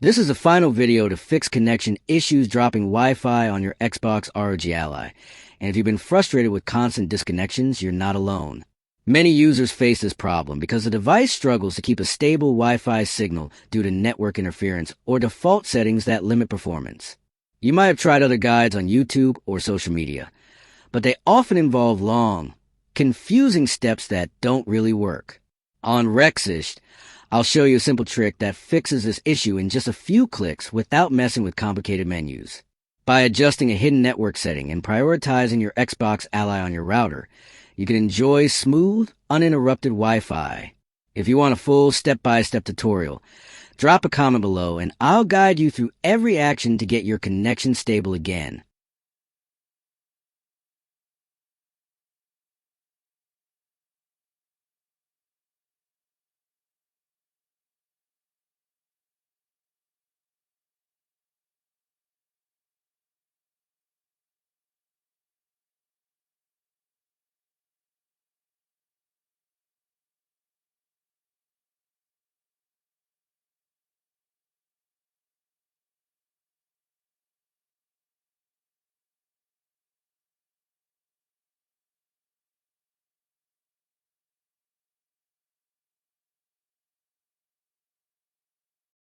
This is the final video to fix connection issues dropping Wi-Fi on your Xbox ROG Ally. And if you've been frustrated with constant disconnections, you're not alone. Many users face this problem because the device struggles to keep a stable Wi-Fi signal due to network interference or default settings that limit performance. You might have tried other guides on YouTube or social media, but they often involve long, confusing steps that don't really work. On Rexish, I'll show you a simple trick that fixes this issue in just a few clicks without messing with complicated menus. By adjusting a hidden network setting and prioritizing your Xbox Ally on your router, you can enjoy smooth, uninterrupted Wi-Fi. If you want a full step-by-step tutorial, drop a comment below and I'll guide you through every action to get your connection stable again.